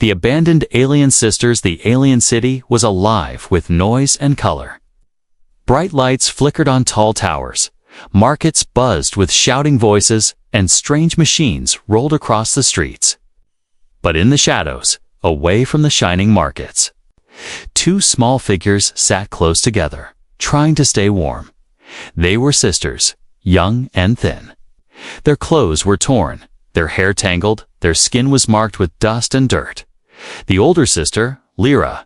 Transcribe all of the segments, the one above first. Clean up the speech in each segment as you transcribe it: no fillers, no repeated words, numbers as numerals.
The abandoned alien sisters, the alien city was alive with noise and color. Bright lights flickered on tall towers. Markets buzzed with shouting voices, and strange machines rolled across the streets. But in the shadows, away from the shining markets, two small figures sat close together, trying to stay warm. They were sisters, young and thin. Their clothes were torn, their hair tangled, their skin was marked with dust and dirt. The older sister, Lyra,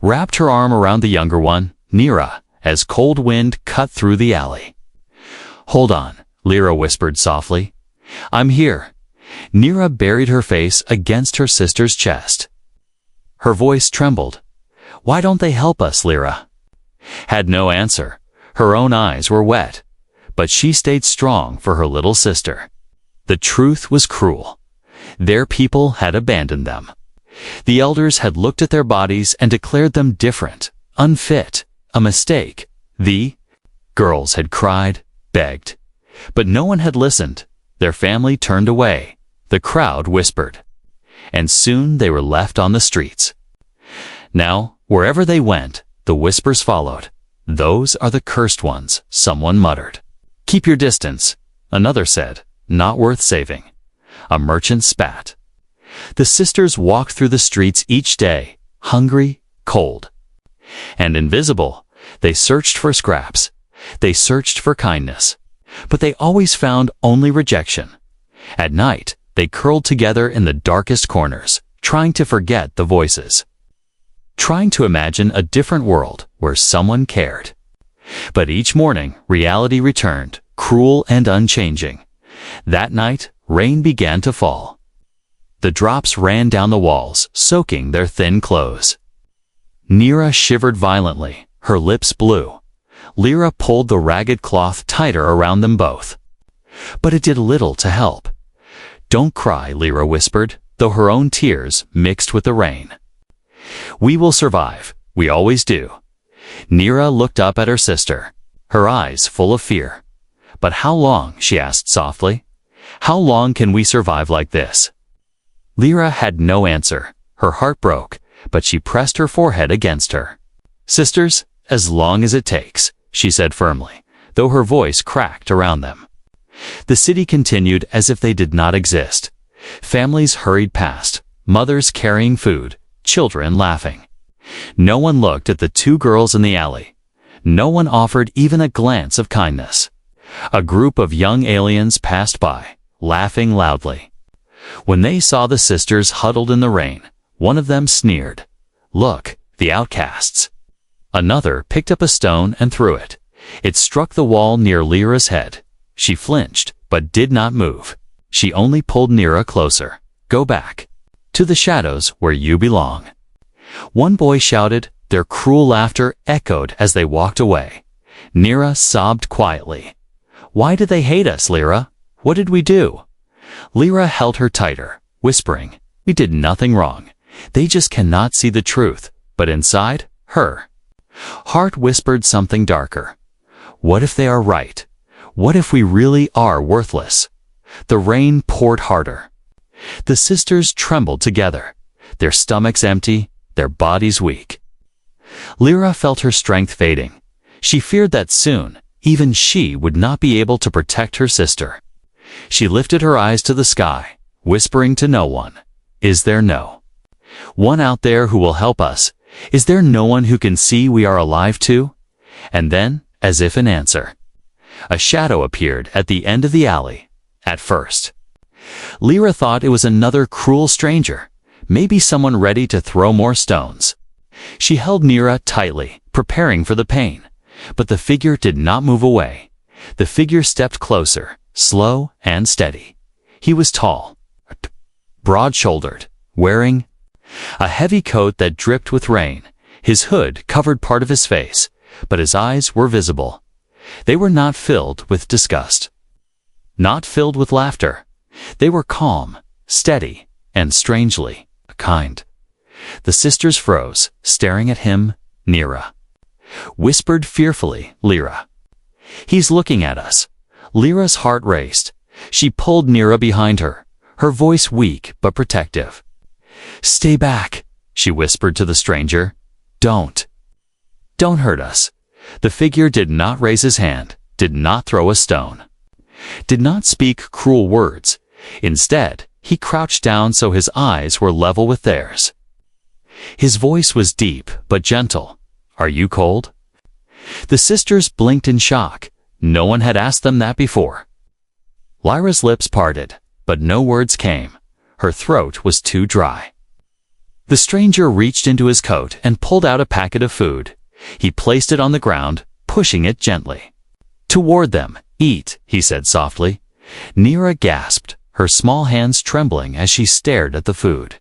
wrapped her arm around the younger one, Nira, as cold wind cut through the alley. "Hold on," Lyra whispered softly. "I'm here." Nira buried her face against her sister's chest. Her voice trembled. "Why don't they help us?" Lyra had no answer. Her own eyes were wet, but she stayed strong for her little sister. The truth was cruel. Their people had abandoned them. The elders had looked at their bodies and declared them different, unfit, a mistake. The girls had cried, begged, but no one had listened. Their family turned away. The crowd whispered, and soon they were left on the streets. Now, wherever they went, the whispers followed. "Those are the cursed ones," someone muttered. "Keep your distance," another said. "Not worth saving." A merchant spat. The sisters walked through the streets each day, hungry, cold, and invisible. They searched for scraps. They searched for kindness. But they always found only rejection. At night, they curled together in the darkest corners, trying to forget the voices, trying to imagine a different world where someone cared. But each morning, reality returned, cruel and unchanging. That night, rain began to fall. The drops ran down the walls, soaking their thin clothes. Nira shivered violently, her lips blue. Lyra pulled the ragged cloth tighter around them both. But it did little to help. "Don't cry," Lyra whispered, though her own tears mixed with the rain. "We will survive. We always do." Nira looked up at her sister, her eyes full of fear. "But how long?" she asked softly. "How long can we survive like this?" Lyra had no answer. Her heart broke, but she pressed her forehead against her. "Sisters, as long as it takes," she said firmly, though her voice cracked around them. The city continued as if they did not exist. Families hurried past, mothers carrying food, children laughing. No one looked at the two girls in the alley. No one offered even a glance of kindness. A group of young aliens passed by, laughing loudly. When they saw the sisters huddled in the rain, one of them sneered, "Look, the outcasts." Another picked up a stone and threw it. It struck the wall near Lyra's head. She flinched, but did not move. She only pulled Nira closer. "Go back to the shadows where you belong." One boy shouted. Their cruel laughter echoed as they walked away. Nira sobbed quietly. "Why did they hate us, Lyra? What did we do?" Lyra held her tighter, whispering, "We did nothing wrong. They just cannot see the truth." But inside, her heart whispered something darker. What if they are right? What if we really are worthless? The rain poured harder. The sisters trembled together, their stomachs empty, their bodies weak. Lyra felt her strength fading. She feared that soon, even she would not be able to protect her sister. She lifted her eyes to the sky, whispering to no one, "Is there no one out there who will help us? Is there no one who can see we are alive too?" And then, as if in answer, a shadow appeared at the end of the alley. At first, Lyra thought it was another cruel stranger, maybe someone ready to throw more stones. She held Nira tightly, preparing for the pain, but the figure did not move away. The figure stepped closer, slow and steady. He was tall, broad-shouldered, wearing a heavy coat that dripped with rain. His hood covered part of his face, but his eyes were visible. They were not filled with disgust, not filled with laughter. They were calm, steady, and strangely kind. The sisters froze, staring at him. Nira whispered fearfully, "Lyra, he's looking at us." Lyra's heart raced. She pulled Nira behind her, her voice weak but protective. "Stay back," she whispered to the stranger. Don't hurt us." The figure did not raise his hand, did not throw a stone, did not speak cruel words. Instead, he crouched down so his eyes were level with theirs. His voice was deep but gentle. "Are you cold?" The sisters blinked in shock. No one had asked them that before. Lyra's lips parted, but no words came. Her throat was too dry. The stranger reached into his coat and pulled out a packet of food. He placed it on the ground, pushing it gently. Toward them. "Eat," he said softly. Nira gasped, her small hands trembling as she stared at the food.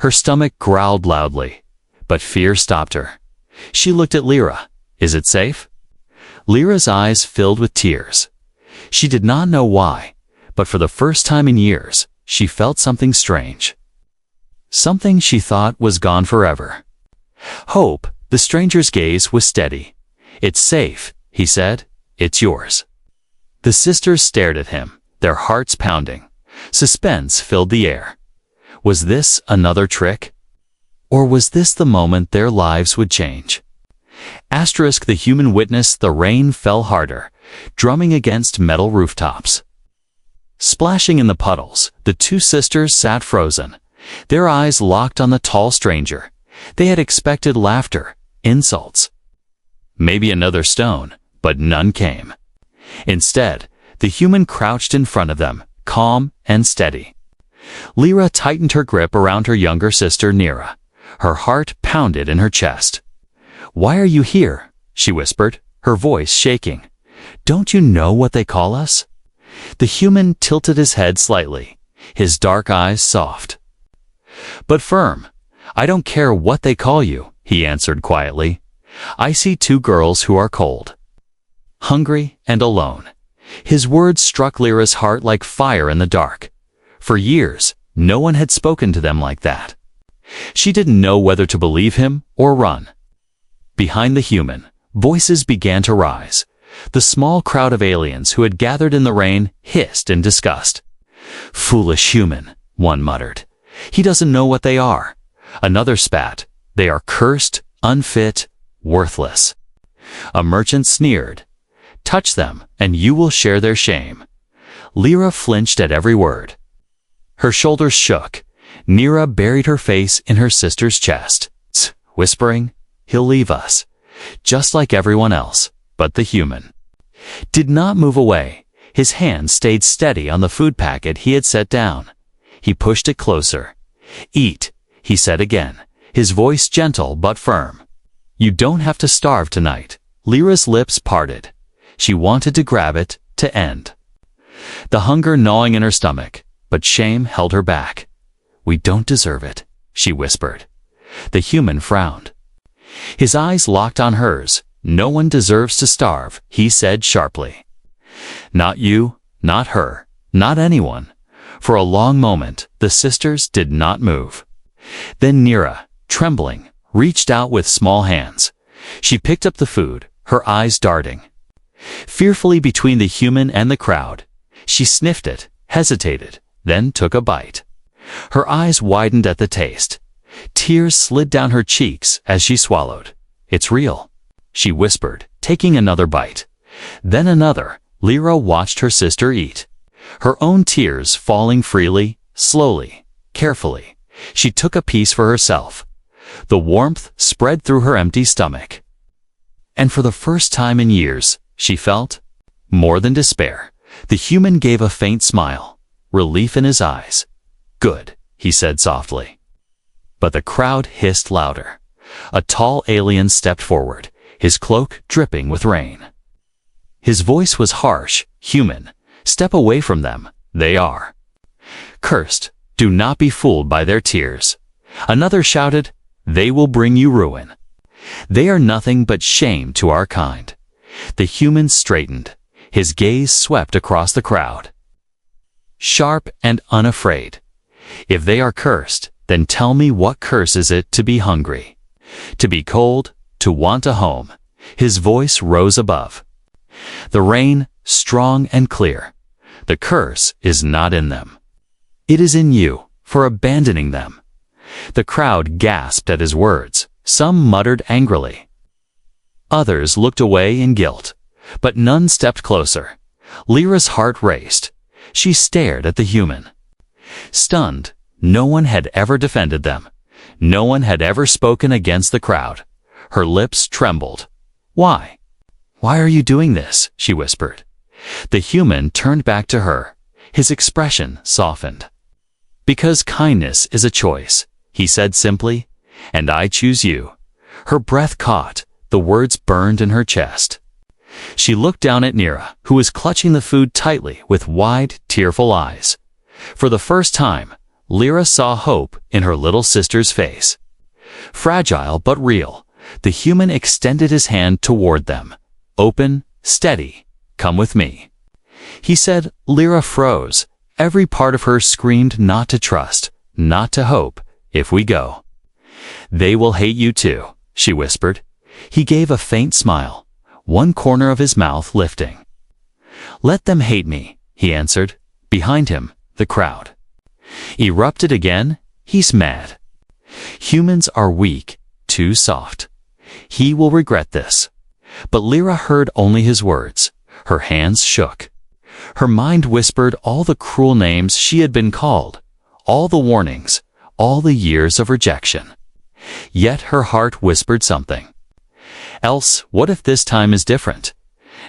Her stomach growled loudly, but fear stopped her. She looked at Lyra. "Is it safe?" Lyra's eyes filled with tears. She did not know why, but for the first time in years, she felt something strange. Something she thought was gone forever. Hope, the stranger's gaze was steady. "It's safe," he said. "It's yours." The sisters stared at him, their hearts pounding. Suspense filled the air. Was this another trick? Or was this the moment their lives would change? Asterisk the human witnessed the rain fell harder, drumming against metal rooftops. Splashing in the puddles, the two sisters sat frozen, their eyes locked on the tall stranger. They had expected laughter, insults, maybe another stone, but none came. Instead, the human crouched in front of them, calm and steady. Lyra tightened her grip around her younger sister Nira. Her heart pounded in her chest. "Why are you here?" she whispered, her voice shaking. "Don't you know what they call us?" The human tilted his head slightly, his dark eyes soft, but firm. "I don't care what they call you," he answered quietly. "I see two girls who are cold, hungry, and alone." His words struck Lyra's heart like fire in the dark. For years, no one had spoken to them like that. She didn't know whether to believe him or run. Behind the human, voices began to rise. The small crowd of aliens who had gathered in the rain hissed in disgust. "Foolish human," one muttered. "He doesn't know what they are." Another spat. "They are cursed, unfit, worthless." A merchant sneered. "Touch them, and you will share their shame." Lyra flinched at every word. Her shoulders shook. Nira buried her face in her sister's chest, whispering, "He'll leave us, just like everyone else." But the human did not move away. His hand stayed steady on the food packet he had set down. He pushed it closer. "Eat," he said again, his voice gentle but firm. "You don't have to starve tonight." Lyra's lips parted. She wanted to grab it, to end the hunger gnawing in her stomach, but shame held her back. "We don't deserve it," she whispered. The human frowned. His eyes locked on hers. "No one deserves to starve," he said sharply. "Not you, not her, not anyone." For a long moment, the sisters did not move. Then Nira, trembling, reached out with small hands. She picked up the food, her eyes darting fearfully between the human and the crowd. She sniffed it, hesitated, then took a bite. Her eyes widened at the taste. Tears slid down her cheeks as she swallowed. "It's real," she whispered, taking another bite. Then another. Lyra watched her sister eat, her own tears falling freely, slowly, carefully. She took a piece for herself. The warmth spread through her empty stomach. And for the first time in years, she felt more than despair. The human gave a faint smile, relief in his eyes. "Good," he said softly. But the crowd hissed louder. A tall alien stepped forward, his cloak dripping with rain. His voice was harsh. "Human, step away from them. They are cursed. Do not be fooled by their tears." Another shouted, "They will bring you ruin. They are nothing but shame to our kind." The human straightened. His gaze swept across the crowd, sharp and unafraid. "If they are cursed, then tell me what curse is it to be hungry, to be cold, to want a home?" His voice rose above the rain, strong and clear. "The curse is not in them. It is in you, for abandoning them. The crowd gasped at his words. Some muttered angrily. Others looked away in guilt, but none stepped closer. Lyra's heart raced. She stared at the human. Stunned, no one had ever defended them. No one had ever spoken against the crowd. Her lips trembled. Why? Why are you doing this? She whispered. The human turned back to her. His expression softened. Because kindness is a choice, he said simply, and I choose you. Her breath caught. The words burned in her chest. She looked down at Nira, who was clutching the food tightly with wide, tearful eyes. For the first time, Lyra saw hope in her little sister's face. Fragile but real, the human extended his hand toward them. Open, steady, come with me. He said. Lyra froze. Every part of her screamed not to trust, not to hope. If we go, they will hate you too, she whispered. He gave a faint smile, one corner of his mouth lifting. Let them hate me, he answered. Behind him, the crowd erupted again. He's mad. Humans are weak, too soft. He will regret this. But Lyra heard only his words. Her hands shook. Her mind whispered all the cruel names she had been called, all the warnings, all the years of rejection. Yet her heart whispered something else. What if this time is different?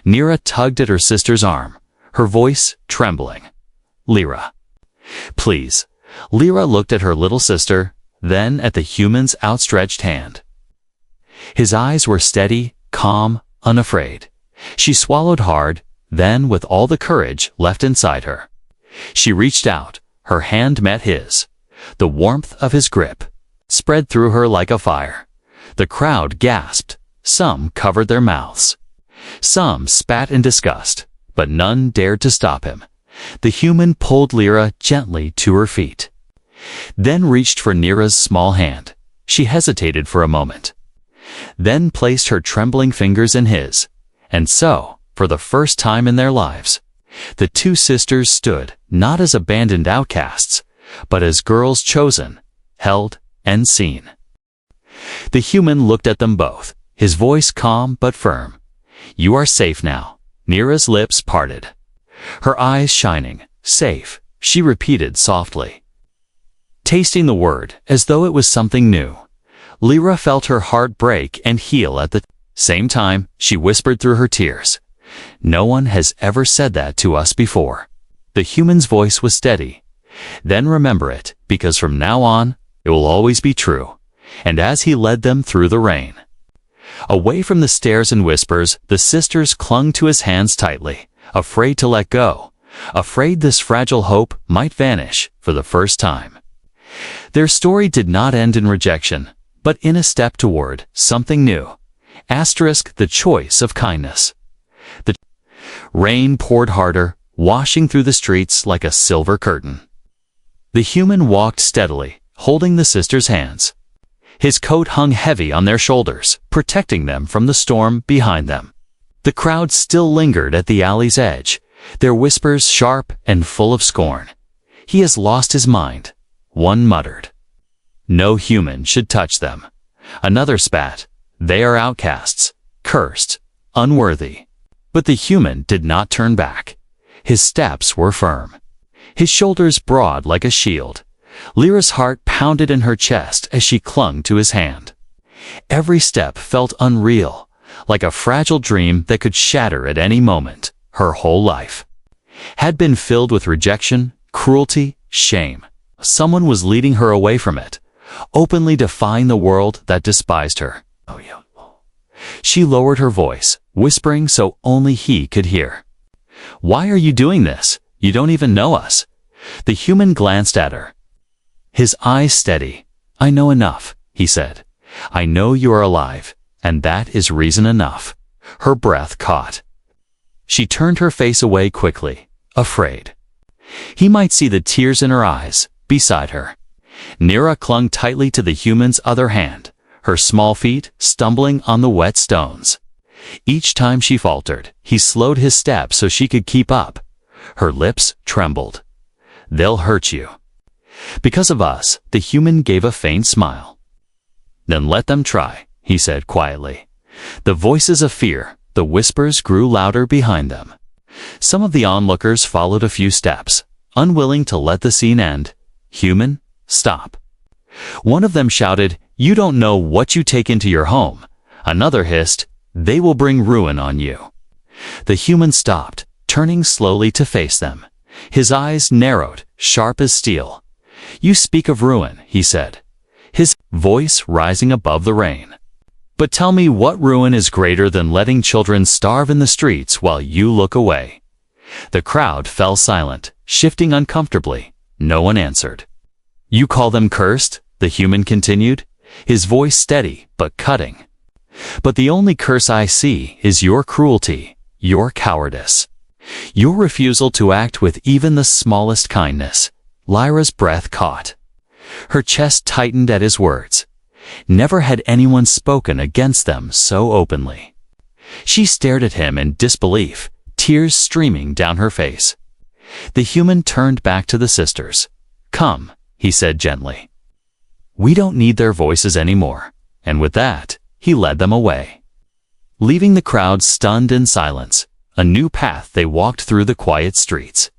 Nira tugged at her sister's arm, her voice trembling. Lyra, please. Lyra looked at her little sister, then at the human's outstretched hand. His eyes were steady, calm, unafraid. She swallowed hard, then with all the courage left inside her, she reached out. Her hand met his. The warmth of his grip spread through her like a fire. The crowd gasped. Some covered their mouths. Some spat in disgust, but none dared to stop him. The human pulled Lyra gently to her feet, then reached for Nira's small hand. She hesitated for a moment, then placed her trembling fingers in his. And so, for the first time in their lives, the two sisters stood not as abandoned outcasts, but as girls chosen, held, and seen. The human looked at them both, his voice calm but firm. You are safe now. Nira's lips parted, her eyes shining. Safe, she repeated softly, tasting the word as though it was something new. Lyra felt her heart break and heal at the same time. She whispered through her tears, no one has ever said that to us before. The human's voice was steady. Then remember it, because from now on, it will always be true. And as he led them through the rain, away from the stares and whispers, the sisters clung to his hands tightly, afraid to let go, afraid this fragile hope might vanish for the first time. Their story did not end in rejection, but in a step toward something new. The choice of kindness. The rain poured harder, washing through the streets like a silver curtain. The human walked steadily, holding the sisters' hands. His coat hung heavy on their shoulders, protecting them from the storm behind them. The crowd still lingered at the alley's edge, their whispers sharp and full of scorn. He has lost his mind, one muttered. No human should touch them. Another spat. They are outcasts, cursed, unworthy. But the human did not turn back. His steps were firm, his shoulders broad like a shield. Lyra's heart pounded in her chest as she clung to his hand. Every step felt unreal, like a fragile dream that could shatter at any moment. Her whole life had been filled with rejection, cruelty, shame. Someone was leading her away from it, openly defying the world that despised her. She lowered her voice, whispering so only he could hear. Why are you doing this? You don't even know us. The human glanced at her, his eyes steady. I know enough, he said. I know you are alive, and that is reason enough. Her breath caught. She turned her face away quickly, afraid he might see the tears in her eyes beside her. Nira clung tightly to the human's other hand, her small feet stumbling on the wet stones. Each time she faltered, he slowed his steps so she could keep up. Her lips trembled. They'll hurt you. Because of us, the human gave a faint smile. Then let them try, he said quietly. The voices of fear, the whispers grew louder behind them. Some of the onlookers followed a few steps, unwilling to let the scene end. Human, stop. One of them shouted, "You don't know what you take into your home." Another hissed, "They will bring ruin on you." The human stopped, turning slowly to face them. His eyes narrowed, sharp as steel. "You speak of ruin," he said, his voice rising above the rain. "But tell me what ruin is greater than letting children starve in the streets while you look away?" The crowd fell silent, shifting uncomfortably. No one answered. "You call them cursed?" the human continued, his voice steady but cutting. "But the only curse I see is your cruelty, your cowardice, your refusal to act with even the smallest kindness." Lyra's breath caught. Her chest tightened at his words. Never had anyone spoken against them so openly. She stared at him in disbelief, tears streaming down her face. The human turned back to the sisters. "Come," he said gently. "We don't need their voices anymore." And with that, he led them away. Leaving the crowd stunned in silence, a new path they walked through the quiet streets.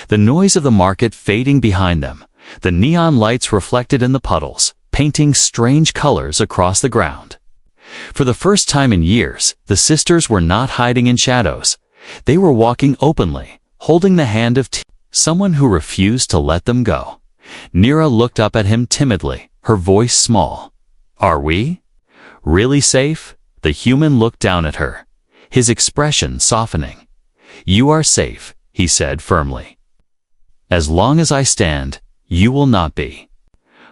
The noise of the market fading behind them, the neon lights reflected in the puddles, painting strange colors across the ground. For the first time in years, the sisters were not hiding in shadows. They were walking openly, holding the hand of someone who refused to let them go. Nira looked up at him timidly, her voice small. "Are we really safe?" The human looked down at her, his expression softening. "You are safe," he said firmly. "As long as I stand, you will not be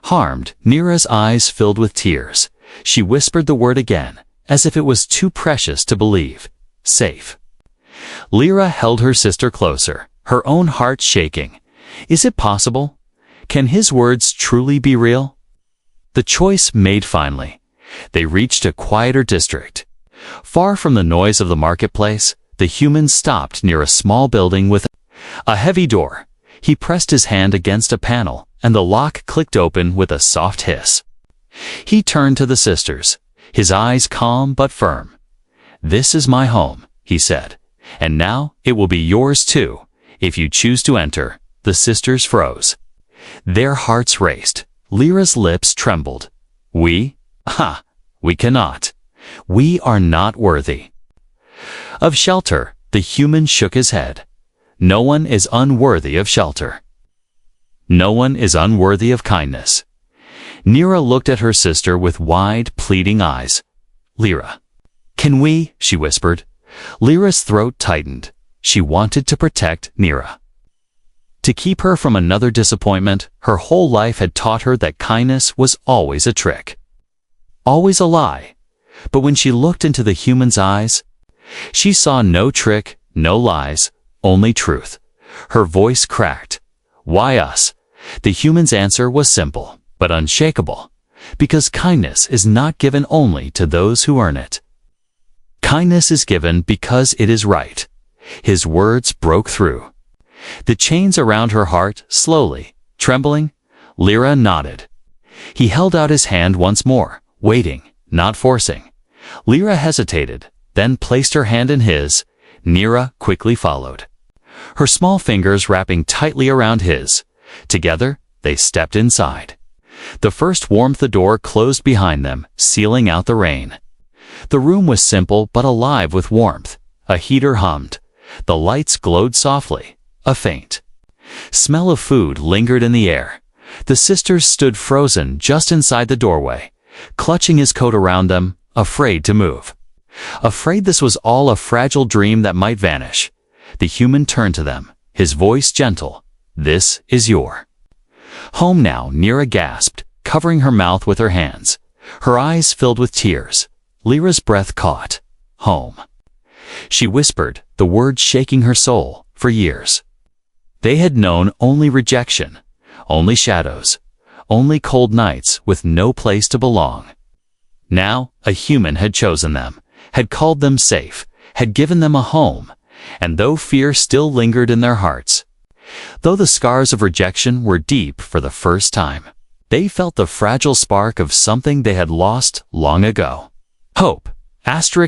harmed." Nira's eyes filled with tears. She whispered the word again, as if it was too precious to believe. "Safe." Lyra held her sister closer, her own heart shaking. Is it possible? Can his words truly be real? The choice made finally. They reached a quieter district. Far from the noise of the marketplace, the human stopped near a small building with a heavy door. He pressed his hand against a panel, and the lock clicked open with a soft hiss. He turned to the sisters, his eyes calm but firm. "This is my home," he said, "and now it will be yours too, if you choose to enter." The sisters froze. Their hearts raced. Lyra's lips trembled. We cannot. We are not worthy of shelter." The human shook his head. "No one is unworthy of shelter. No one is unworthy of kindness." Nira looked at her sister with wide, pleading eyes. "Lyra, can we?" she whispered. Lyra's throat tightened. She wanted to protect Nira, to keep her from another disappointment. Her whole life had taught her that kindness was always a trick, always a lie. But when she looked into the human's eyes, she saw no trick, no lies, only truth. Her voice cracked. "Why us?" The human's answer was simple, but unshakable. "Because kindness is not given only to those who earn it. Kindness is given because it is right." His words broke through the chains around her heart, slowly, trembling. Lyra nodded. He held out his hand once more, waiting, not forcing. Lyra hesitated, then placed her hand in his. Nira quickly followed, her small fingers wrapping tightly around his. Together, they stepped inside. The first warmth the door closed behind them, sealing out the rain. The room was simple but alive with warmth. A heater hummed. The lights glowed softly. A faint smell of food lingered in the air. The sisters stood frozen just inside the doorway, clutching his coat around them, afraid to move. Afraid this was all a fragile dream that might vanish. The human turned to them, his voice gentle. "This is your home now," Nira gasped, covering her mouth with her hands. Her eyes filled with tears. Lyra's breath caught. "Home," she whispered, the words shaking her soul. For years, they had known only rejection, only shadows, only cold nights with no place to belong. Now, a human had chosen them, had called them safe, had given them a home, and though fear still lingered in their hearts, Though the scars of rejection were deep for the first time, they felt the fragile spark of something they had lost long ago. Hope.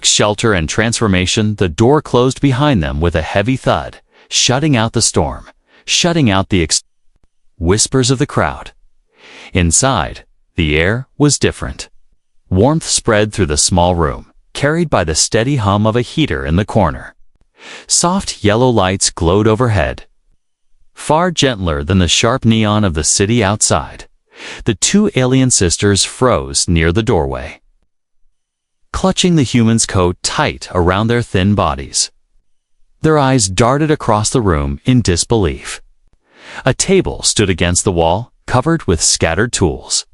Shelter and transformation. The door closed behind them with a heavy thud, shutting out the storm, shutting out the whispers of the crowd. Inside, the air was different. Warmth spread through the small room, carried by the steady hum of a heater in the corner. Soft yellow lights glowed overhead, far gentler than the sharp neon of the city outside. The two alien sisters froze near the doorway, clutching the human's coat tight around their thin bodies. Their eyes darted across the room in disbelief. A table stood against the wall, covered with scattered tools.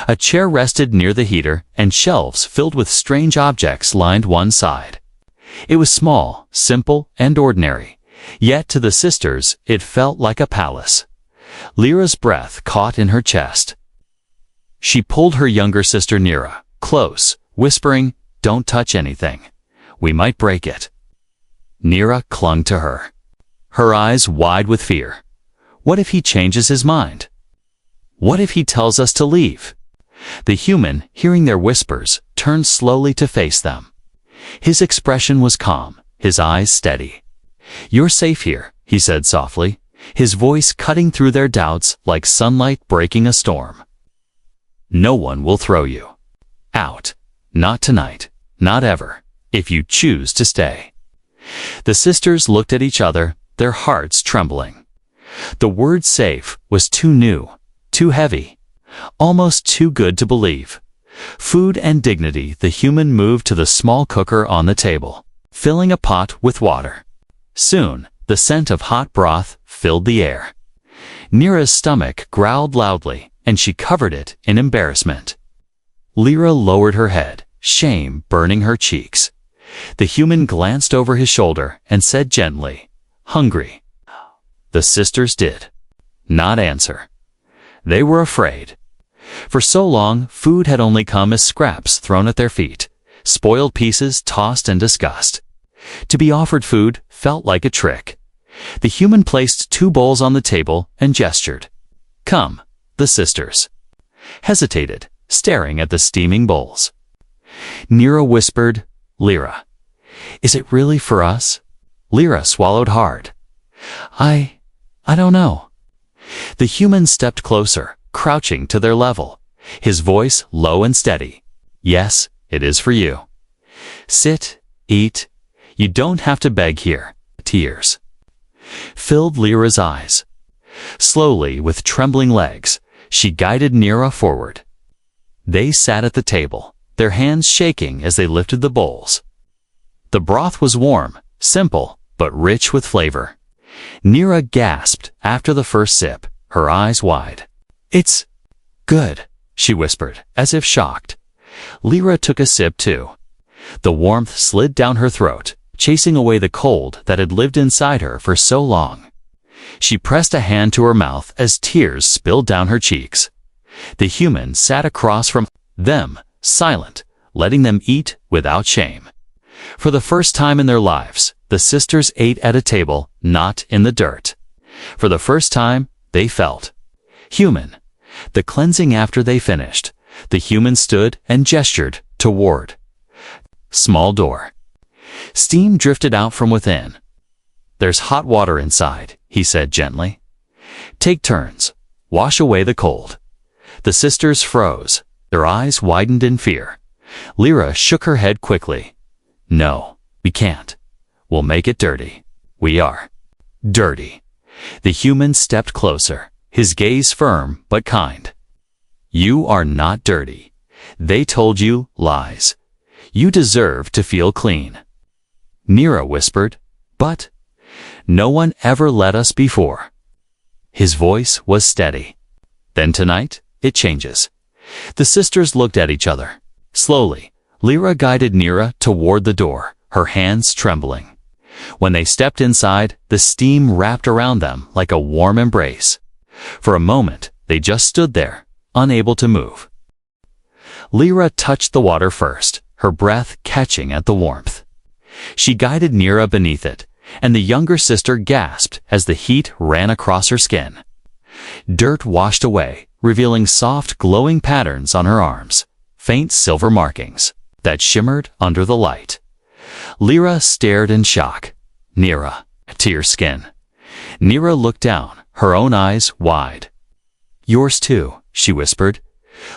A chair rested near the heater, and shelves filled with strange objects lined one side. It was small, simple, and ordinary, yet to the sisters it felt like a palace. Lyra's breath caught in her chest. She pulled her younger sister Nira close, whispering, "Don't touch anything. We might break it." Nira clung to her, her eyes wide with fear. What if he changes his mind? What if he tells us to leave? The human, hearing their whispers, turned slowly to face them. His expression was calm, his eyes steady. "You're safe here," he said softly, his voice cutting through their doubts like sunlight breaking a storm. "No one will throw you out. Not tonight. Not ever. If you choose to stay." The sisters looked at each other, their hearts trembling. The word safe was too new, too heavy, almost too good to believe. Food and dignity. The human moved to the small cooker on the table, filling a pot with water. Soon, the scent of hot broth filled the air. Nira's stomach growled loudly, and she covered it in embarrassment. Lyra lowered her head, shame burning her cheeks. The human glanced over his shoulder and said gently, "Hungry?" The sisters did not answer. They were afraid. For so long, food had only come as scraps thrown at their feet, spoiled pieces tossed and discussed. To be offered food felt like a trick. The human placed 2 bowls on the table and gestured. "Come." The sisters hesitated, staring at the steaming bowls. Nira whispered, "Lyra, is it really for us?" Lyra swallowed hard. I don't know." The human stepped closer, crouching to their level, his voice low and steady. "Yes, it is for you. Sit, eat. You don't have to beg here." Tears filled Lyra's eyes. Slowly, with trembling legs, she guided Nira forward. They sat at the table, their hands shaking as they lifted the bowls. The broth was warm, simple, but rich with flavor. Nira gasped after the first sip, her eyes wide. "It's good," she whispered, as if shocked. Lyra took a sip too. The warmth slid down her throat, chasing away the cold that had lived inside her for so long. She pressed a hand to her mouth as tears spilled down her cheeks. The human sat across from them, silent, letting them eat without shame. For the first time in their lives, the sisters ate at a table, not in the dirt. For the first time, they felt human. The cleansing after they finished, the human stood and gestured toward small door. Steam drifted out from within. "There's hot water inside," he said gently. "Take turns. Wash away the cold." The sisters froze, their eyes widened in fear. Lyra shook her head quickly. "No, we can't. We'll make it dirty. We are dirty." The human stepped closer, his gaze firm but kind. "You are not dirty. They told you lies. You deserve to feel clean." Nira whispered, "But no one ever let us before." His voice was steady. "Then tonight, it changes." The sisters looked at each other. Slowly, Lyra guided Nira toward the door, her hands trembling. When they stepped inside, the steam wrapped around them like a warm embrace. For a moment, they just stood there, unable to move. Lyra touched the water first, her breath catching at the warmth. She guided Nira beneath it, and the younger sister gasped as the heat ran across her skin. Dirt washed away, revealing soft, glowing patterns on her arms, faint silver markings that shimmered under the light. Lyra stared in shock. Neera, to your skin. Neera looked down, her own eyes wide. Yours too, she whispered.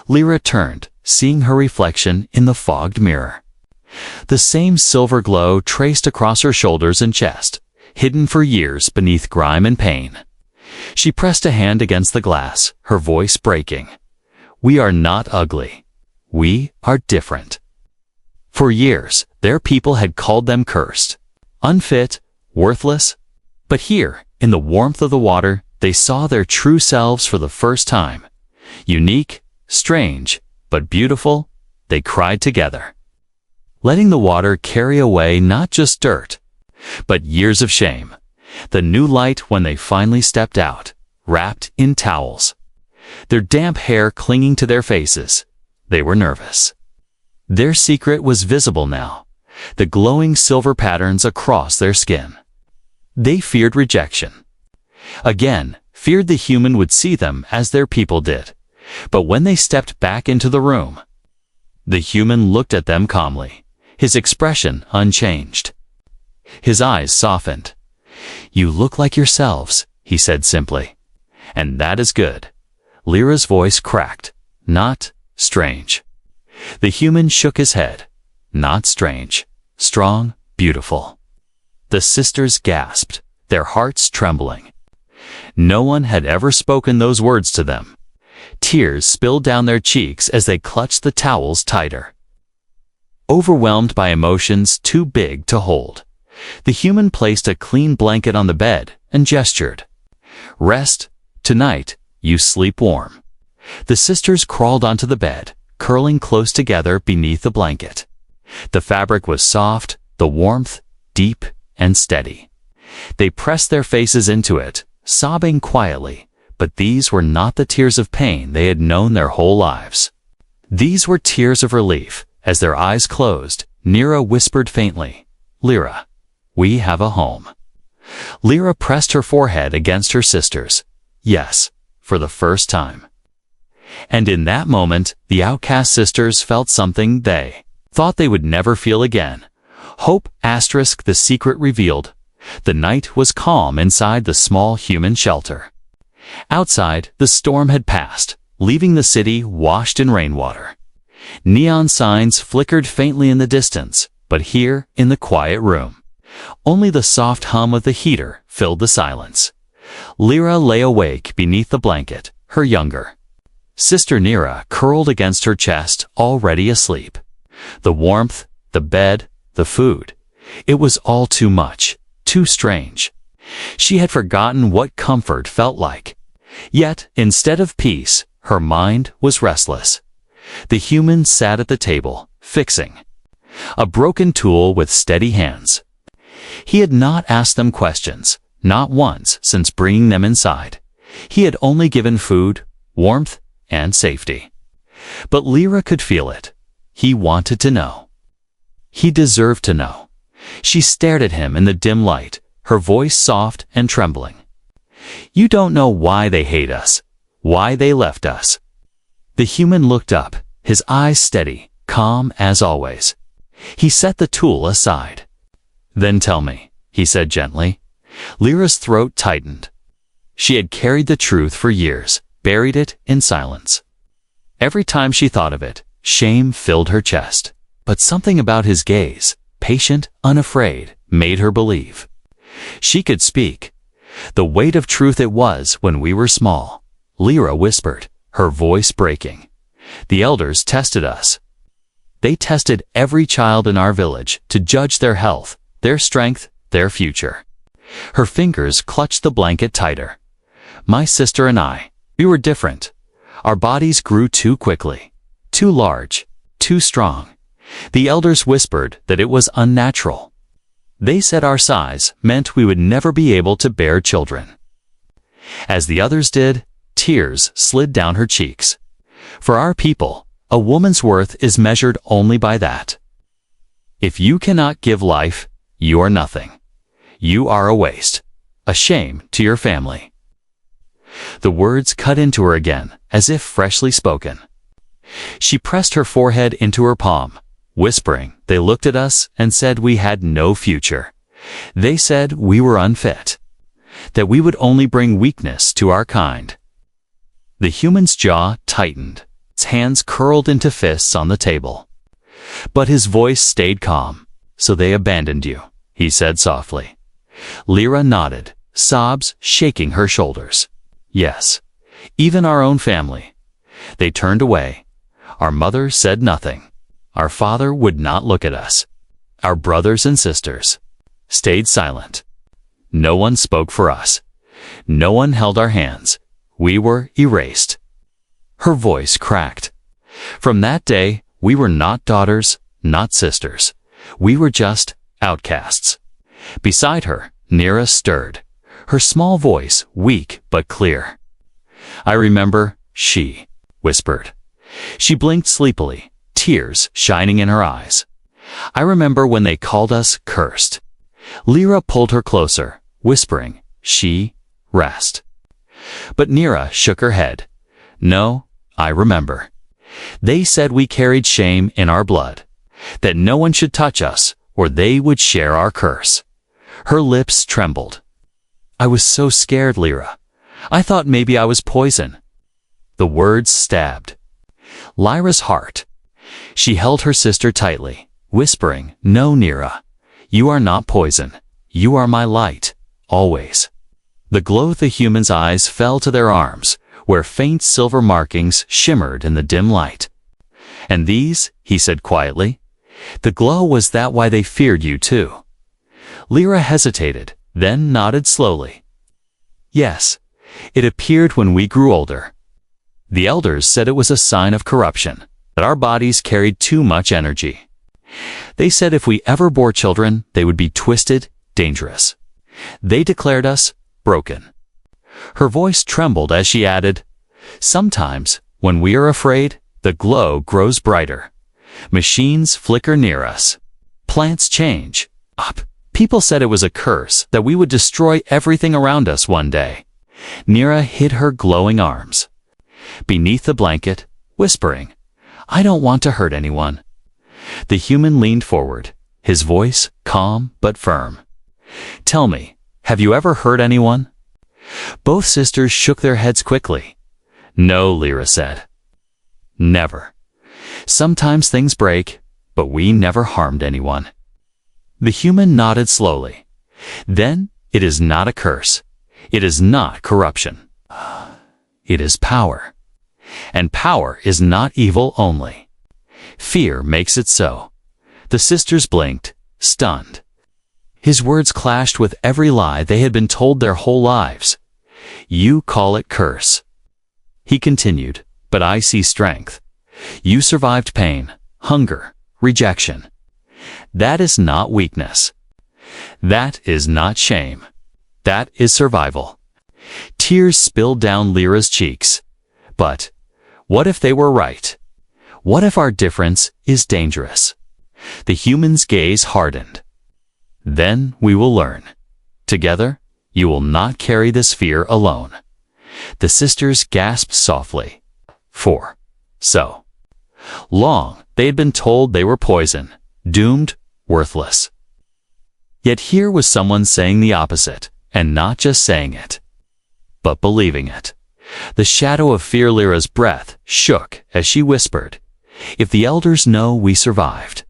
Lyra turned, seeing her reflection in the fogged mirror. The same silver glow traced across her shoulders and chest, hidden for years beneath grime and pain. She pressed a hand against the glass, her voice breaking. We are not ugly. We are different. For years, their people had called them cursed, unfit, worthless. But here, in the warmth of the water, they saw their true selves for the first time. Unique, strange, but beautiful, they cried together, letting the water carry away not just dirt, but years of shame. The new light when they finally stepped out, wrapped in towels, their damp hair clinging to their faces. They were nervous. Their secret was visible now, the glowing silver patterns across their skin. They feared rejection. Again, feared the human would see them as their people did. But when they stepped back into the room, the human looked at them calmly, his expression unchanged. His eyes softened. You look like yourselves, he said simply. And that is good. Lyra's voice cracked. Not strange. The human shook his head. Not strange. Strong, beautiful. The sisters gasped, their hearts trembling. No one had ever spoken those words to them. Tears spilled down their cheeks as they clutched the towels tighter. Overwhelmed by emotions too big to hold, the human placed a clean blanket on the bed and gestured. Rest. Tonight, you sleep warm. The sisters crawled onto the bed, curling close together beneath the blanket. The fabric was soft, the warmth deep and steady. They pressed their faces into it, sobbing quietly, but these were not the tears of pain they had known their whole lives. These were tears of relief. As their eyes closed, Neera whispered faintly, Lyra, we have a home. Lyra pressed her forehead against her sister's. Yes, for the first time. And in that moment, the Outcast sisters felt something they thought they would never feel again. Hope *, the secret revealed. The night was calm inside the small human shelter. Outside, the storm had passed, leaving the city washed in rainwater. Neon signs flickered faintly in the distance, but here, in the quiet room, only the soft hum of the heater filled the silence. Lyra lay awake beneath the blanket, her younger sister Neera curled against her chest, already asleep. The warmth, the bed, the food, it was all too much, too strange. She had forgotten what comfort felt like. Yet, instead of peace, her mind was restless. The human sat at the table, fixing a broken tool with steady hands. He had not asked them questions, not once since bringing them inside. He had only given food, warmth, and safety. But Lyra could feel it. He wanted to know. He deserved to know. She stared at him in the dim light, her voice soft and trembling. You don't know why they hate us, why they left us. The human looked up, his eyes steady, calm as always. He set the tool aside. Then tell me, he said gently. Lyra's throat tightened. She had carried the truth for years, buried it in silence. Every time she thought of it, shame filled her chest. But something about his gaze, patient, unafraid, made her believe. She could speak. The weight of truth it was when we were small. Lyra whispered, her voice breaking. The elders tested us. They tested every child in our village to judge their health, their strength, their future. Her fingers clutched the blanket tighter. My sister and I, we were different. Our bodies grew too quickly, too large, too strong. The elders whispered that it was unnatural. They said our size meant we would never be able to bear children. As the others did, tears slid down her cheeks. For our people, a woman's worth is measured only by that. If you cannot give life, you are nothing. You are a waste. A shame to your family." The words cut into her again, as if freshly spoken. She pressed her forehead into her palm, whispering. "They looked at us and said we had no future. They said we were unfit, that we would only bring weakness to our kind." The human's jaw tightened, his hands curled into fists on the table. But his voice stayed calm. "So they abandoned you," he said softly. Lyra nodded, sobs shaking her shoulders. "Yes, even our own family. They turned away. Our mother said nothing. Our father would not look at us. Our brothers and sisters stayed silent. No one spoke for us. No one held our hands. We were erased." Her voice cracked. "From that day, we were not daughters, not sisters. We were just outcasts." Beside her, Nira stirred, her small voice weak but clear. "I remember," she whispered. She blinked sleepily, tears shining in her eyes. "I remember when they called us cursed." Lyra pulled her closer, whispering, "She, rest." But Nira shook her head. "No, I remember. They said we carried shame in our blood, that no one should touch us or they would share our curse." Her lips trembled. "I was so scared, Lyra. I thought maybe I was poison." The words stabbed Lyra's heart. She held her sister tightly, whispering, "No, Nira. You are not poison. You are my light, always." The glow of the human's eyes fell to their arms, where faint silver markings shimmered in the dim light. "And these," he said quietly, "the glow, was that why they feared you too?" Lyra hesitated, then nodded slowly. "Yes, it appeared when we grew older. The elders said it was a sign of corruption, that our bodies carried too much energy. They said if we ever bore children, they would be twisted, dangerous. They declared us broken." Her voice trembled as she added, "Sometimes, when we are afraid, the glow grows brighter. Machines flicker near us. Plants change. Up. People said it was a curse, that we would destroy everything around us one day." Nira hid her glowing arms beneath the blanket, whispering, "I don't want to hurt anyone." The human leaned forward, his voice calm but firm. "Tell me, have you ever hurt anyone?" Both sisters shook their heads quickly. "No," Lyra said. "Never. Sometimes things break, but we never harmed anyone." The human nodded slowly. "Then it is not a curse. It is not corruption. It is power. And power is not evil only. Fear makes it so." The sisters blinked, stunned. His words clashed with every lie they had been told their whole lives. "You call it curse," he continued, "but I see strength. You survived pain, hunger, rejection. That is not weakness. That is not shame. That is survival." Tears spilled down Lyra's cheeks. But what if they were right? What if our difference is dangerous? The human's gaze hardened. "Then we will learn. Together, you will not carry this fear alone." The sisters gasped softly. For so long, they had been told they were poison, doomed, worthless. Yet here was someone saying the opposite, and not just saying it, but believing it. The shadow of fear Lyra's breath shook as she whispered, "If the elders know we survived,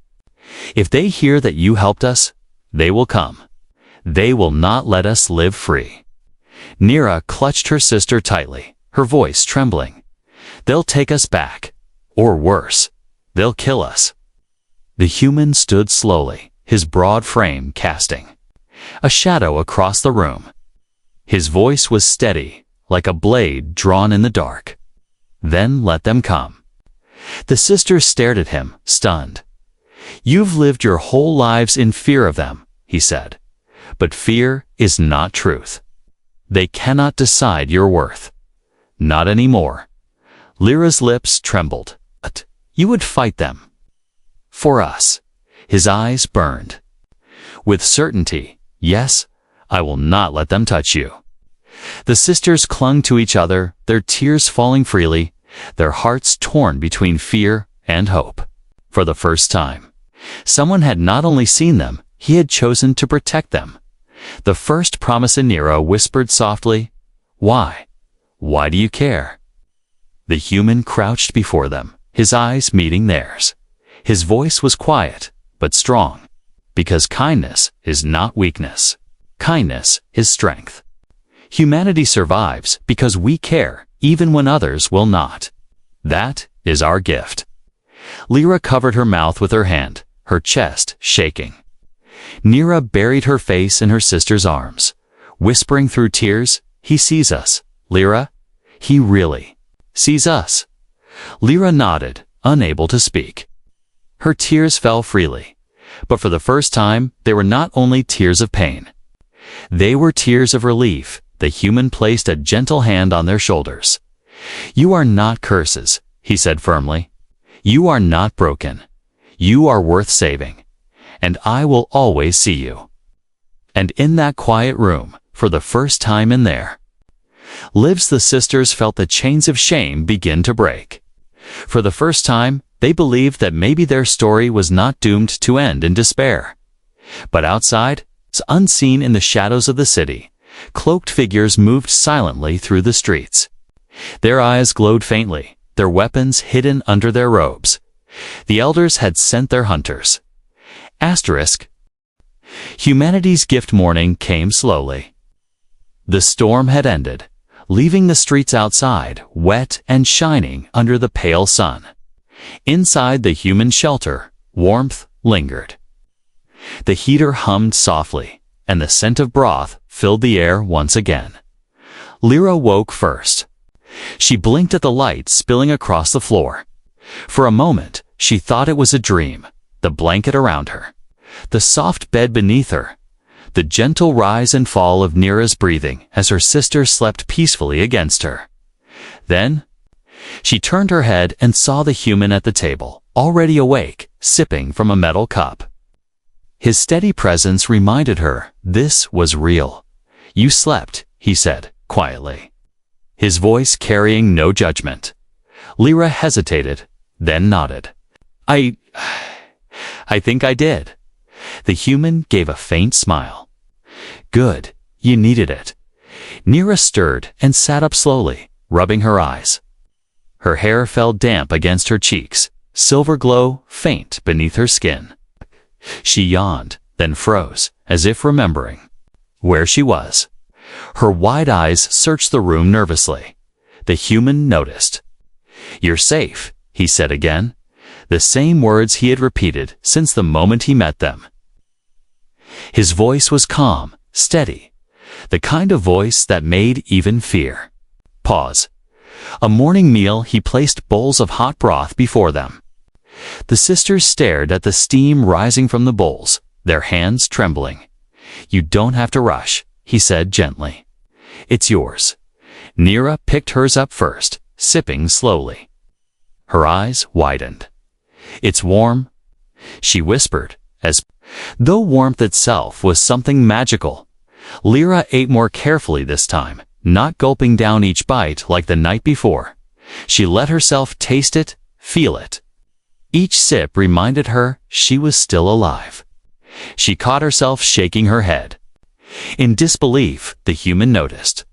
if they hear that you helped us, they will come. They will not let us live free." Nira clutched her sister tightly, her voice trembling. "They'll take us back. Or worse, they'll kill us." The human stood slowly, his broad frame casting a shadow across the room. His voice was steady, like a blade drawn in the dark. "Then let them come." The sisters stared at him, stunned. "You've lived your whole lives in fear of them," he said. "But fear is not truth. They cannot decide your worth. Not anymore." Lyra's lips trembled. "But you would fight them." "For us." His eyes burned. "With certainty, yes, I will not let them touch you." The sisters clung to each other, their tears falling freely, their hearts torn between fear and hope. For the first time, someone had not only seen them, he had chosen to protect them. The first promise Rhaenyra whispered softly, "Why? Why do you care?" The human crouched before them, his eyes meeting theirs. His voice was quiet, but strong, because kindness is not weakness. Kindness is strength. Humanity survives because we care, even when others will not. That is our gift. Lyra covered her mouth with her hand, her chest shaking. Rhaenyra buried her face in her sister's arms, whispering through tears, "He sees us, Lyra. He really sees us." Lyra nodded, unable to speak. Her tears fell freely, but for the first time, they were not only tears of pain. They were tears of relief. The human placed a gentle hand on their shoulders. "You are not curses," he said firmly. "You are not broken. You are worth saving. And I will always see you." And in that quiet room, for the first time in their lives, the sisters felt the chains of shame begin to break. For the first time, they believed that maybe their story was not doomed to end in despair. But outside, unseen in the shadows of the city, cloaked figures moved silently through the streets. Their eyes glowed faintly, their weapons hidden under their robes. The elders had sent their hunters. Asterisk. Humanity's gift morning came slowly. The storm had ended, leaving the streets outside wet and shining under the pale sun. Inside the human shelter, warmth lingered. The heater hummed softly, and the scent of broth filled the air once again. Lyra woke first. She blinked at the light spilling across the floor. For a moment, she thought it was a dream, the blanket around her, the soft bed beneath her, the gentle rise and fall of Rhaenyra's breathing as her sister slept peacefully against her. Then, she turned her head and saw the human at the table, already awake, sipping from a metal cup. His steady presence reminded her this was real. "You slept," he said, quietly, his voice carrying no judgment. Lyra hesitated, then nodded. I think I did." The human gave a faint smile. "Good, you needed it." Rhaenyra stirred and sat up slowly, rubbing her eyes. Her hair fell damp against her cheeks, silver glow faint beneath her skin. She yawned, then froze, as if remembering where she was. Her wide eyes searched the room nervously. The human noticed. "You're safe," he said again, the same words he had repeated since the moment he met them. His voice was calm, steady, the kind of voice that made even fear. Pause. A morning meal, he placed bowls of hot broth before them. The sisters stared at the steam rising from the bowls, their hands trembling. "You don't have to rush," he said gently. "It's yours." Rhaenyra picked hers up first, sipping slowly. Her eyes widened. "It's warm," she whispered, as though warmth itself was something magical. Lyra ate more carefully this time, not gulping down each bite like the night before. She let herself taste it, feel it. Each sip reminded her she was still alive. She caught herself shaking her head. In disbelief, the human noticed.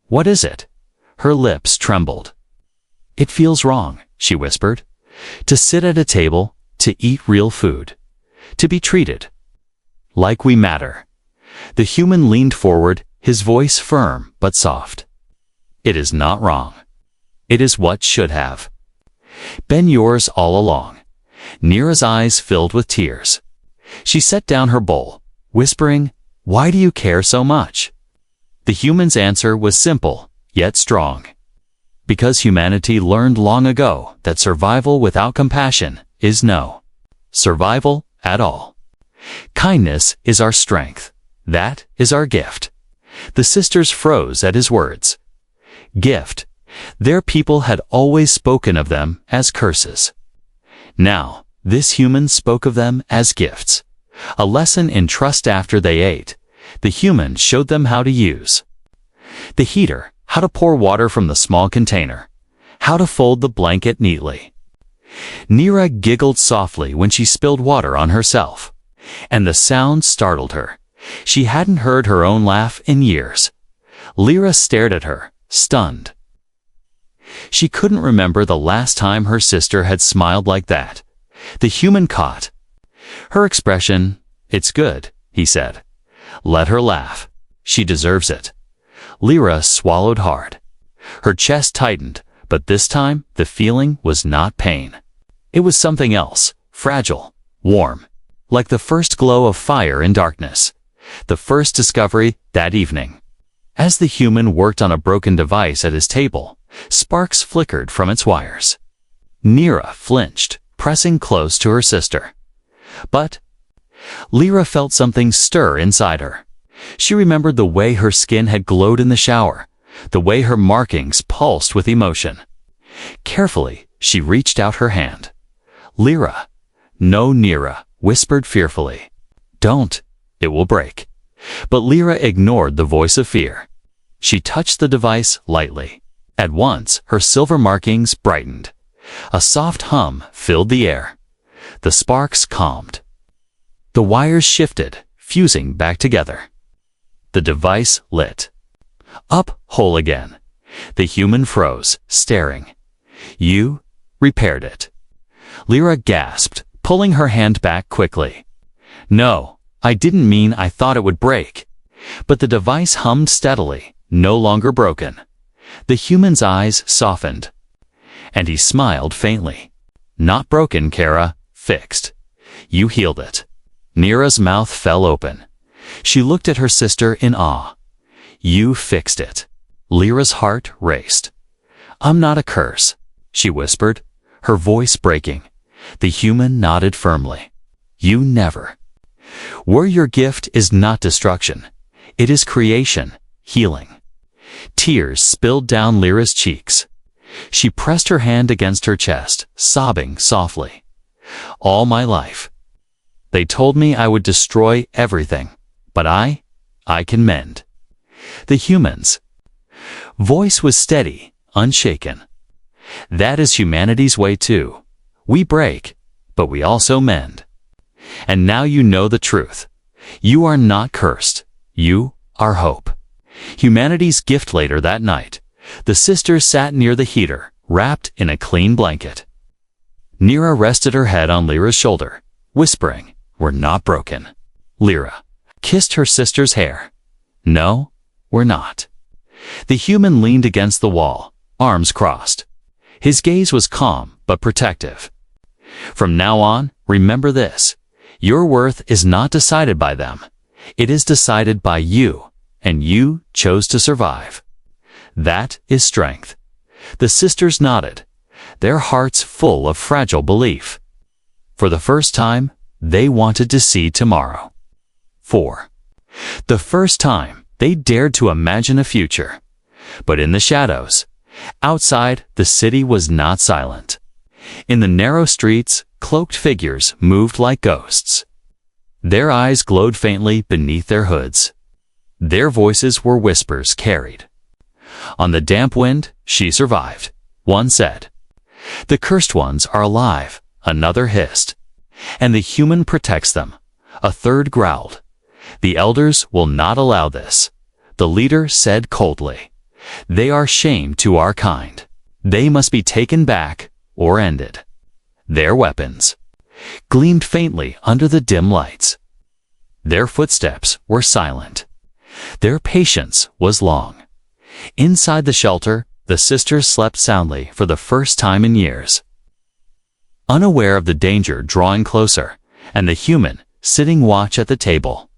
"What is it?" Her lips trembled. "It feels wrong," she whispered. "To sit at a table, to eat real food, to be treated like we matter." The human leaned forward, his voice firm but soft. "It is not wrong. It is what should have been yours all along." Rhaenyra's eyes filled with tears. She set down her bowl, whispering, "Why do you care so much?" The human's answer was simple, yet strong. "Because humanity learned long ago that survival without compassion is no survival at all. Kindness is our strength. That is our gift." The sisters froze at his words. Gift. Their people had always spoken of them as curses. Now, this human spoke of them as gifts. A lesson in trust after they ate, The human showed them how to use the heater, how to pour water from the small container, how to fold the blanket neatly. Neera giggled softly when she spilled water on herself, and the sound startled her. She hadn't heard her own laugh in years. Lyra stared at her, stunned. She couldn't remember the last time her sister had smiled like that. The human caught her expression. "It's good," he said. "Let her laugh. She deserves it." Lyra swallowed hard. Her chest tightened, but this time the feeling was not pain. It was something else, fragile, warm, like the first glow of fire in darkness, the first discovery that evening. As the human worked on a broken device at his table, sparks flickered from its wires. Neera flinched, pressing close to her sister. But Lyra felt something stir inside her. She remembered the way her skin had glowed in the shower, the way her markings pulsed with emotion. Carefully, she reached out her hand. "Lyra." "No," Neera whispered fearfully. "Don't. It will break." But Lyra ignored the voice of fear. She touched the device lightly. At once, her silver markings brightened. A soft hum filled the air. The sparks calmed. The wires shifted, fusing back together. The device lit up whole again. The human froze, staring. "You repaired it." Lyra gasped, pulling her hand back quickly. "No, I didn't mean I thought it would break." But the device hummed steadily, no longer broken. The human's eyes softened, and he smiled faintly. "Not broken, Kara, fixed. You healed it." Neera's mouth fell open. She looked at her sister in awe. "You fixed it." Lyra's heart raced. "I'm not a curse," she whispered, her voice breaking. The human nodded firmly. "You never were. Your gift is not destruction. It is creation, healing." Tears spilled down Lyra's cheeks. She pressed her hand against her chest, sobbing softly. "All my life, they told me I would destroy everything, but I can mend." The human's voice was steady, unshaken. "That is humanity's way too. We break, but we also mend. And now you know the truth. You are not cursed. You are hope." Humanity's gift. Later that night, the sisters sat near the heater, wrapped in a clean blanket. Neera rested her head on Lyra's shoulder, whispering, "We're not broken." Lyra kissed her sister's hair. "No, we're not." The human leaned against the wall, arms crossed. His gaze was calm but protective. "From now on, remember this. Your worth is not decided by them. It is decided by you, and you chose to survive. That is strength." The sisters nodded, their hearts full of fragile belief. For the first time, they wanted to see tomorrow. 4. The first time they dared to imagine a future. But in the shadows, outside, the city was not silent. In the narrow streets, cloaked figures moved like ghosts. Their eyes glowed faintly beneath their hoods. Their voices were whispers carried on the damp wind. "She survived," one said. "The cursed ones are alive," another hissed. "And the human protects them," a third growled. "The elders will not allow this," the leader said coldly. "They are shame to our kind. They must be taken back or ended." Their weapons gleamed faintly under the dim lights. Their footsteps were silent. Their patience was long. Inside the shelter, the sisters slept soundly for the first time in years, unaware of the danger drawing closer, and the human, sitting watch at the table,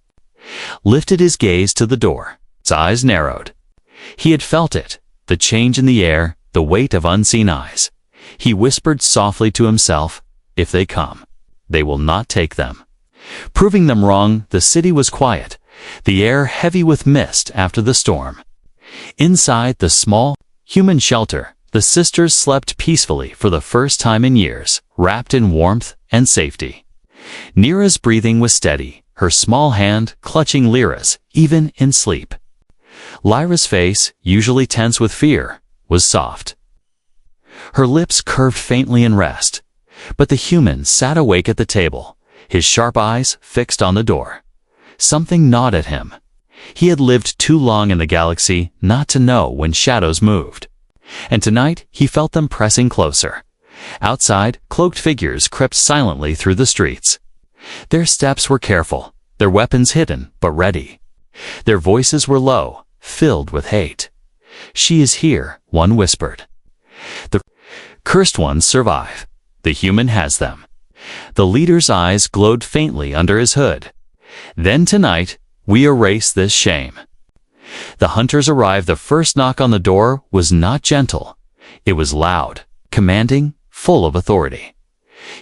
lifted his gaze to the door. His eyes narrowed. He had felt it, the change in the air, the weight of unseen eyes. He whispered softly to himself, "If they come, they will not take them." Proving them wrong, the city was quiet, the air heavy with mist after the storm. Inside the small, human shelter, the sisters slept peacefully for the first time in years, wrapped in warmth and safety. Neera's breathing was steady, her small hand clutching Lyra's, even in sleep. Lyra's face, usually tense with fear, was soft. Her lips curved faintly in rest, but the human sat awake at the table, his sharp eyes fixed on the door. Something gnawed at him. He had lived too long in the galaxy not to know when shadows moved. And tonight he felt them pressing closer. Outside, cloaked figures crept silently through the streets. Their steps were careful, their weapons hidden but ready. Their voices were low, filled with hate. "She is here," one whispered. "The cursed ones survive. The human has them." The leader's eyes glowed faintly under his hood. "Then tonight, we erase this shame." The hunters arrived. The first knock on the door was not gentle. It was loud, commanding, full of authority.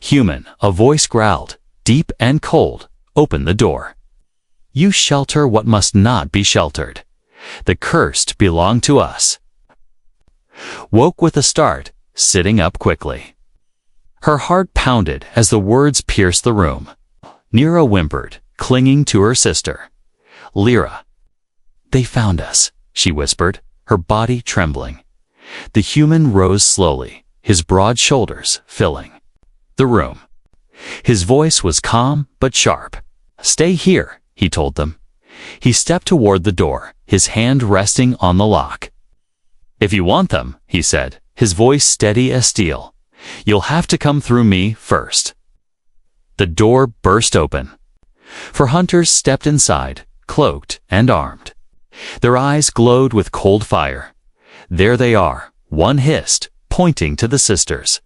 "Human," a voice growled, deep and cold, "open the door. You shelter what must not be sheltered. The cursed belong to us." Woke with a start, sitting up quickly. Her heart pounded as the words pierced the room. Nira whimpered, clinging to her sister. "Lyra." "They found us," she whispered, her body trembling. The human rose slowly, his broad shoulders filling the room. His voice was calm but sharp. "Stay here," he told them. He stepped toward the door, his hand resting on the lock. "If you want them," he said, his voice steady as steel, "you'll have to come through me first." The door burst open. 4 hunters stepped inside, cloaked and armed. Their eyes glowed with cold fire. "There they are," one hissed, pointing to the sisters.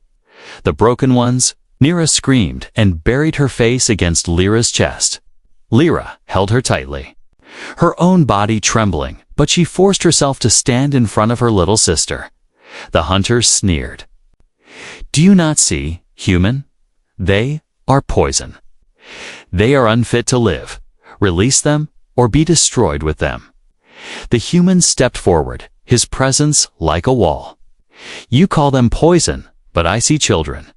"The broken ones." Nira screamed and buried her face against Lyra's chest. Lyra held her tightly, her own body trembling, but she forced herself to stand in front of her little sister. The hunters sneered. "Do you not see, human? They are poison. They are unfit to live. Release them or be destroyed with them." The human stepped forward, his presence like a wall. "You call them poison, but I see children.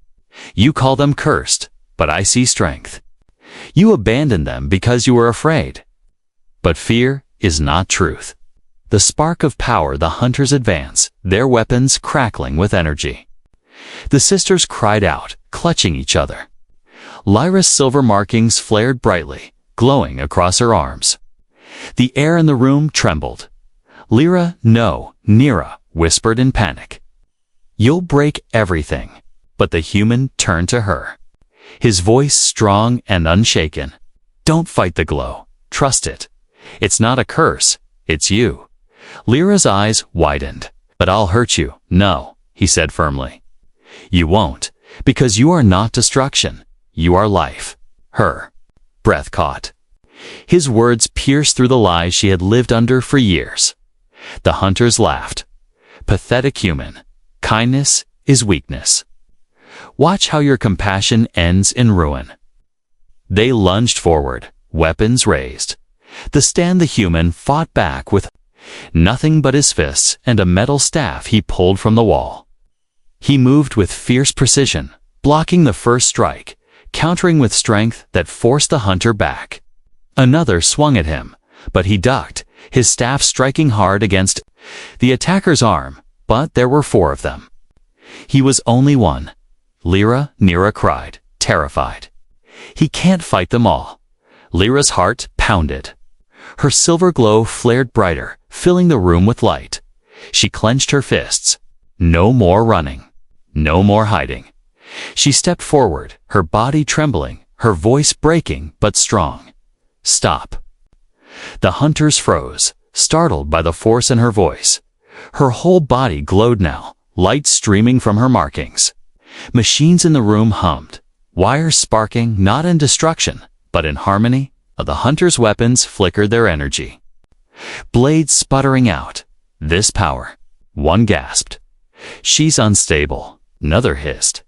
You call them cursed, but I see strength. You abandoned them because you were afraid. But fear is not truth." The spark of power. The hunters advance, their weapons crackling with energy. The sisters cried out, clutching each other. Lyra's silver markings flared brightly, glowing across her arms. The air in the room trembled. "Lyra, no," Nira whispered in panic. "You'll break everything." But the human turned to her, his voice strong and unshaken. "Don't fight the glow. Trust it. It's not a curse. It's you." Lyra's eyes widened. "But I'll hurt you." "No," he said firmly. "You won't, because you are not destruction. You are life." Her breath caught. His words pierced through the lies she had lived under for years. The hunters laughed. "Pathetic human. Kindness is weakness. Watch how your compassion ends in ruin." They lunged forward, weapons raised. The human fought back with nothing but his fists and a metal staff he pulled from the wall. He moved with fierce precision, blocking the first strike, countering with strength that forced the hunter back. Another swung at him, but he ducked, his staff striking hard against the attacker's arm, but there were 4 of them. He was only one. "Lyra," Nira cried, terrified. "He can't fight them all." Lyra's heart pounded. Her silver glow flared brighter, filling the room with light. She clenched her fists. No more running. No more hiding. She stepped forward, her body trembling, her voice breaking but strong. "Stop." The hunters froze, startled by the force in her voice. Her whole body glowed now, light streaming from her markings. Machines in the room hummed, wires sparking not in destruction, but in harmony. The hunters' weapons flickered their energy. Blades sputtering out. "This power." One gasped. "She's unstable," another hissed.